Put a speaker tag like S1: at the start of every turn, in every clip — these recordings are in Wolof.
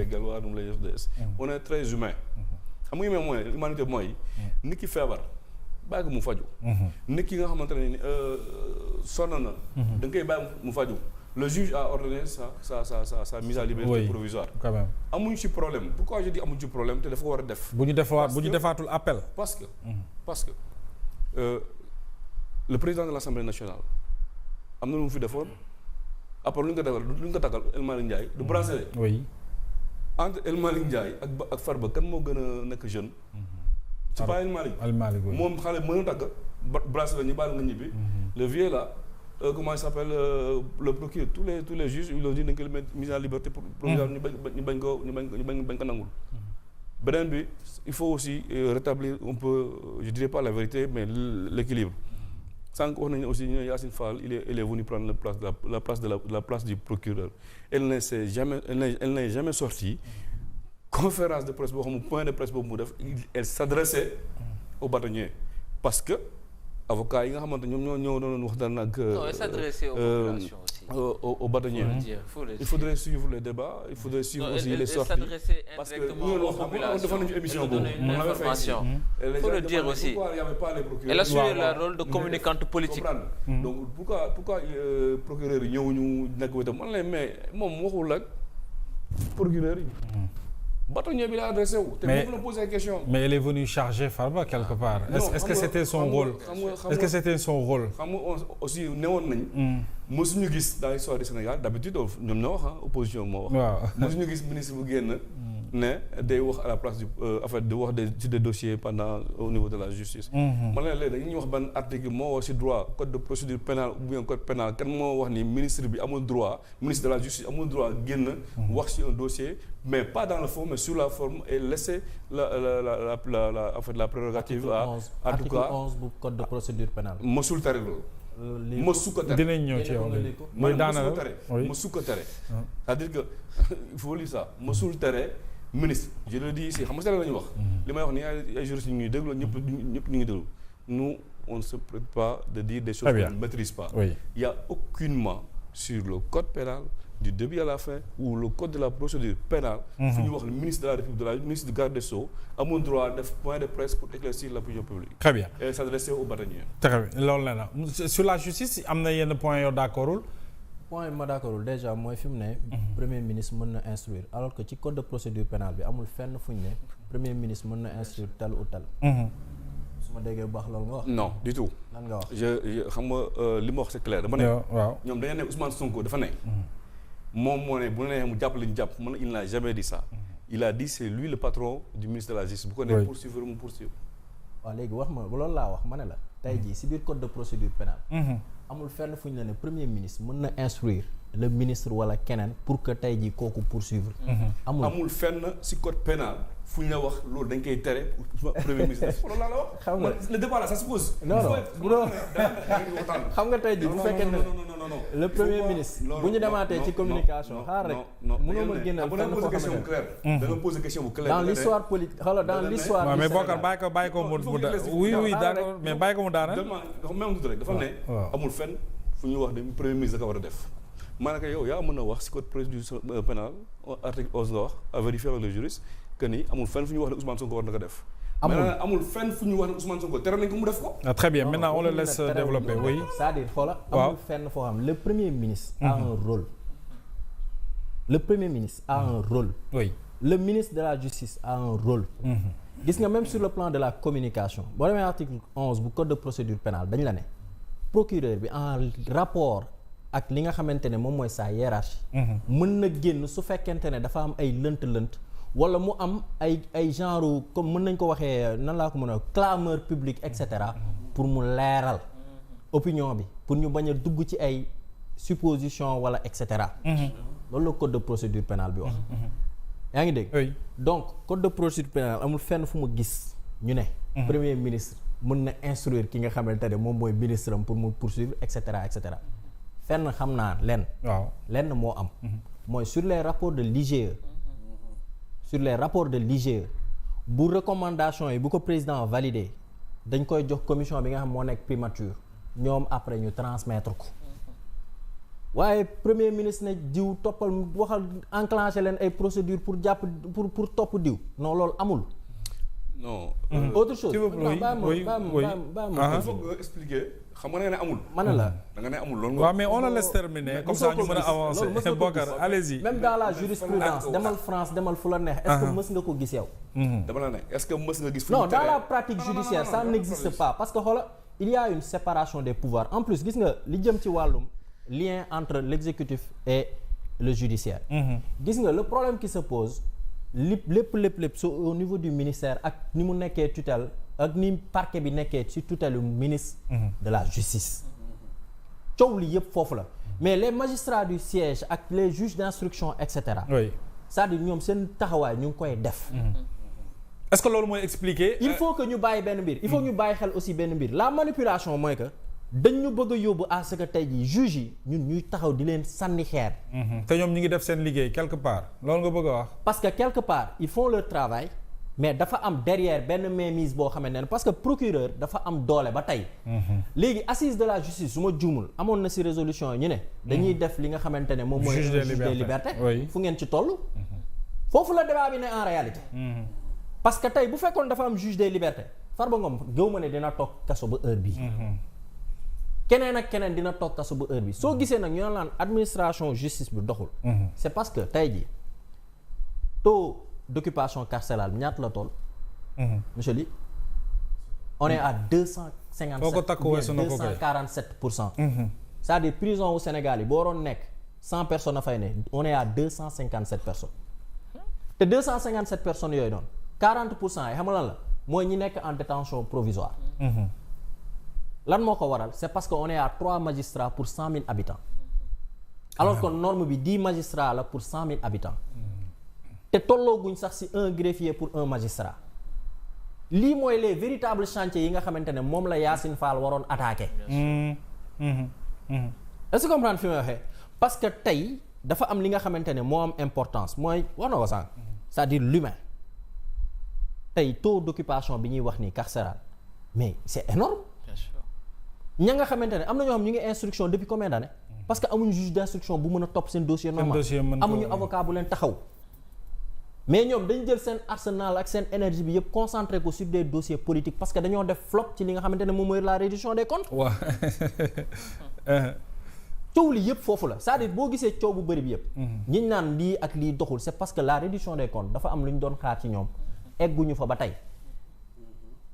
S1: les Gallois nous les FDS. On est très humain. xam nga mooy humanité mooy. nit ki feebar bàyyi ko mu faju. nit ki nga xamante ne sonn na. da nga koy bàyyi mu faju. Le juge a ordonné sa mise à liberté provisoire. Quand même. amuñu ci problème pourquoi je dis amuñu ci problème te dafa war a def. bu ñu defaatul appel. parce que le président de l'Assemblée nationale am na lu mu fi defoon après lu ñu ko takkal El Malick Ndiaye du bracelet. oui. entre El Malick Ndiaye ak Farba kan moo gën a nekk jeune. c'est pas El Malick. El Malick oui. moom xale mën a takk bracelet ñu baal nga ñibbi. le vieux là. Comment il s'appelle le procureur tous les juges ils ont dit dañ koy mettre mise en liberté provisoire ñu bañ ko nangul. beneen bi il faut aussi rétablir un peu je dirais pas la vérité mais l'équilibre. sànq wax nañu aussi ñu ne Yacine Fall il est venu prendre la place du procureur. Elle n'est jamais sortie conférence de presse boo xam ne point de presse boobu mu def elle s'adressait aux bâtonniers parce que. avocats yi nga xamante ñoom ñoo doon waxtaan ak.
S2: non s'adresser aux populations aussi.
S1: aux bâtonniers. il faudrait suivre les débats il faudrait suivre aussi les sorties. parce que ñu defoon nañu émission boobu.
S2: il faut le dire aussi.
S1: pourquoi il y avait pas les procureurs.
S2: elle a joué le rôle de communicante politique.
S1: donc pourquoi procureurs yi ñëwuñu nekk wetam man lay mais moom waxul ak procureurs yi. bâtonnier bi la adressé wu. te moom la posé question.
S3: mais elle est venue charger Farba quelque part. est-ce que c'était son rôle. est-ce que c'était son rôle.
S1: xam nga aussi newoon nañ. mosuñu gis dans l'histoire du Sénégal d'habitude ñoom ñoo wax opposition moo wax. waaw mosuñu gis ministre bu génn. ne day wax à la place du en fait di wax ci des dossiers au niveau de la justice. man la léegi dañuy wax ban article moo wax ci droit code de procédure pénale ou bien code pénal kan moo wax ni ministre bi amul droit ministre de la justice amul droit génn. wax ci un dossier mais pas dans le fond mais sur la forme et laisser en fait la prérogative en tout cas
S4: article 11 bu code de procédure pénale.
S1: mosul tere loolu. mosu ko tere
S3: dinañ ñëw ci yow léegi. mooy daanaka
S1: mosu ko tere. c'est-à-dire que il faut lire ça mosul tere. ministre je le dis ici xam nga la ñu wax. li may wax ni ay juristes ñu ngi déglu ñëpp ñu ngi déglu nous on ne se prête pas de dire des choses qu'on ne maîtrise pas. Oui. Il y a aucunement sur le code pénal du début à la fin ou le code de la procédure pénale. fu ñu wax le ministre de la République le ministre du garde des Sceaux amul droit def point de presse pour éclaircir l'opinion publique.
S3: Très bien
S1: et s'adresser aux bâtonniers.
S3: Très bien loolu la sur la justice am na yenn points yoo d'accordul.
S4: point ma d'accordul déjà mooy fi mu ne. premier ministre mën na instruire alors que ci code de procédure pénale bi amul fenn fu ñu ne premier ministre mën na instruire tel ou tel. su ma déggee bu baax loolu nga wax.
S1: non du tout.
S4: lan nga wax
S1: je xam nga li ma wax c'est clair dama ne.
S3: waaw
S1: ñoom dañu ne Ousmane Sonko dafa ne. moom moo ne bu ne mu jàpp li ñu jàpp man il n'a jamais dit ça. il a dit c'est lui le patron du ministre de la justice bu ko nee poursuivre mu poursuivre.
S4: waaw léegi wax ma loolu laa wax ma ne la tey jii si biir code de procédure pénale. amul fenn fu ñu la ne premier ministre mën na instruire le ministre wala keneen pour que tey jii kooku poursuivre.
S1: amul fenn si code pénal fu ñu la wax loolu dañ koy tere premier ministre loolu laa la wax.
S4: xam nga
S1: le débat là ça se pose.
S4: non xam nga tey jii bu fekkee ne le premier ministre bu ñu demaatee ci communication xaar rek. mënoo ma génnal fenn foo xam ne
S1: da nga poser question bu claire.
S4: dans l'histoire politique xala dans l'histoire
S3: mais Bokar bàyyi ko mu oui d'accord mais bàyyi ko mu daana.
S1: dafa même tuuti rek dafa ne. amul fenn fu ñuy wax ne premier ministre da ko war a def. maanaam yow yaa mën a wax ci code procédure pénale article 11 nga wax à vérifier avec le juriste que ni amul fenn fu ñu wax ne Ousmane Sonko war na ko def. amul fenn fu ñu wax ne Ousmane Sonko tere nañ ko mu def ko.
S3: Très bien maintenant on le laisse développer oui.
S4: c'est-à-dire xoola amul fenn foo xam le premier ministre a un rôle. le premier ministre a un rôle.
S3: oui
S4: le ministre de la justice a un rôle. gis nga même sur le plan de la communication boo demee article 11 bu code de procédure pénale dañ la ne procureur bi en rapport ak li nga xamante ne moom mooy sa hiérarchie. mën na génn su fekkente ne dafa am ay lënt-lënt wala mu am ay genre comme mën nañ ko waxee nan laa ko mën a clameur publique et cetera pour mu leeral opinion bi pour ñu bañ a dugg ci ay supposition wala et cetera. loolu la code de procédure pénale bi wax. yaa ngi dégg.
S3: oui
S4: donc code de procédure pénale amul fenn fu mu gis ñu ne. premier ministre mën na instruire ki nga xamante ne moom mooy ministre am pour mu poursuivre et cetera et cetera. fenn xam naa lenn.
S3: waaw
S4: lenn moo am. mooy sur les rapports de l'IGE. sur les rapports de l'IGE bu recommandation yi bu ko président validé dañ koy jox commission bi nga xam moo nekk primature ñoom après ñu transmettre ko waaye premier ministre ne diw toppal waxal enclencher leen ay procédures pour jàpp pour topp diw non loolu amul.
S1: non.
S4: autre chose.
S1: il faut que expliquer xam nga ne amul.
S4: ma ne la
S1: da nga ne amul loolu.
S3: waaw mais on la laisse terminer comme ça ñu mën a avancer. Bokar allez-y.
S4: même dans la jurisprudence demal France demal fu la neex. est-ce que mës nga ko gis yow.
S1: dama la ne est-ce que mës nga gis.
S4: non dans la pratique judiciaire ça n'existe pas parce que xoola il y a une séparation des pouvoirs en plus gis nga li jëm ci wàllum lien entre l'exécutif et le judiciaire. gis nga le problème qui se pose lépp so au niveau du ministère ak ni mu nekkee tutelle ak ni parquet bi nekkee ci tutelle ministre de la justice. coow li yëpp foofu la mais les magistrats du siège ak les juges d'instruction et cetera.
S3: oui
S4: c'est-à-dire ñoom seen taxawaay ñu ngi koy def.
S3: est-ce que loolu mooy expliquer.
S4: il faut que ñu bàyyi benn mbir. il faut ñu bàyyi xel aussi benn mbir la manipulation mooy que dañ ñu bëgg a yóbbu à ce que tey jii juges yi ñun ñuy taxaw di leen sànni xeer.
S3: te ñoom ñu ngi def seen liggéey quelque part loolu nga bëgg a wax.
S4: parce que quelque part ils font leur travail mais dafa am derrière benn mainmise boo xamante ne parce que procureur dafa am doole ba tey. léegi assise de la justice su ma juumul amoon na ci résolution yi ñu ne. dañuy def li nga xamante ne moom mooy. juge des libertés fu ngeen ci toll. foofu la débat bi ne en réalité. parce que tey bu fekkoon dafa am juge des libertés Farba Ngom gëw ma ne dina toog kaso ba heure bii. keneen ak keneen dina toog kaso ba heure bi soo gisee nag ñu naan administration justice bi doxul. c'est parce que tey jii taux d'occupation carcérale ñaata la toll. monsieur Ly on est à 247% c'est-à-dire prison au Sénégal yi boo waroon nekk 100 personnes a fay ne on est à 257 personnes te 257 personnes yooyu noonu 40% yi xam nga lan la mooy ñi nekk en détention provisoire. lan moo ko waral c'est parce que on est à 3 magistrats pour 100 000 habitants alors que norme bi 10 magistrats la pour 100 000 habitants te tollooguñ sax ci un greffier pour un magistrat lii mooy les véritables chantiers yi nga xamante ne moom la Yacine Fall waroon attaquer. est-ce que comprendre fi may waxee parce que tey dafa am li nga xamante ne moo am importance mooy wax na ko sànq c'est-à-dire l'humain tey taux d'occupation bi ñuy wax nii carcéral mais c'est énorme. ña nga xamante ne am na ñoo xam ñu ngi instruction depuis combien d'années parce que amuñu juge d'instruction bu mën a topp seen dossier normal amuñu avocat bu leen taxaw mais ñoom dañu jël seen arsenal ak seen énergie bi yëpp concentré ko sur des dossiers politiques parce que dañoo def flop ci li nga xamante ne moom mooy la reddition des comptes.
S3: waaw.
S4: coow li yëpp foofu la c'est-à-dire boo gisee coow bu bëri bi yëpp. ñiñ naan lii ak lii doxul c'est parce que la reddition des comptes dafa am lu ñu doon xaar ci ñoom egguñu fa ba tey.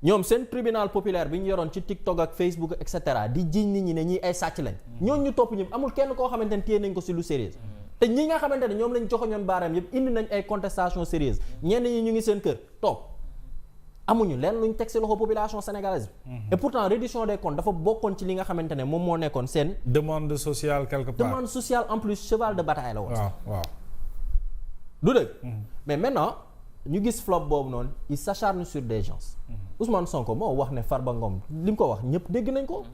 S4: ñoom seen tribunal populaire bi ñu yoroon ci TikTok ak Facebook et cetera di jiiñ nit ñi ne ñii ay sàcc lañ. ñooñu ñu topp ñëpp amul kenn koo xamante ne téye nañ ko ci lu sérieux te ñi nga xamante ne ñoom lañ joxoñoon baaraam yëpp indi nañ ay contestation sérieuse ñenn ñi ñu ngi seen kër toog amuñu lenn luñ teg ci loxo population sénégalaise bi. et pourtant reddition des comptes dafa bokkoon ci li nga xamante ne moom moo nekkoon seen.
S3: demande sociale quelque part.
S4: demande sociale en plus cheval de bataille la woon.
S3: waaw.
S4: du dëgg. mais maintenant ñu gis flop boobu noonu il s'acharne sur des gens. Ousmane Sonko moo wax ne Farba Ngom li mu ko wax ñëpp dégg nañ ko.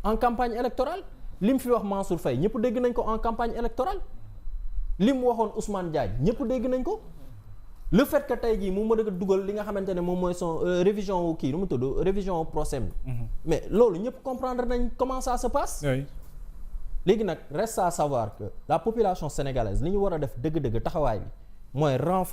S4: en campagne électorale li mu fi wax Mansour Faye ñëpp dégg nañ ko en campagne électorale li mu waxoon Ousmane Diagne ñëpp dégg nañ ko. le fait que tey jii mu mën a dugal li nga xamante ne moom mooy son révision wu kii nu mu tudd révision procès bi. mais loolu ñëpp comprendre nañ comment ça se passe.
S3: oui.
S4: léegi nag reste à savoir que la population sénégalaise li ñu war a def dëgg-dëgg taxawaay bi mooy renforcer.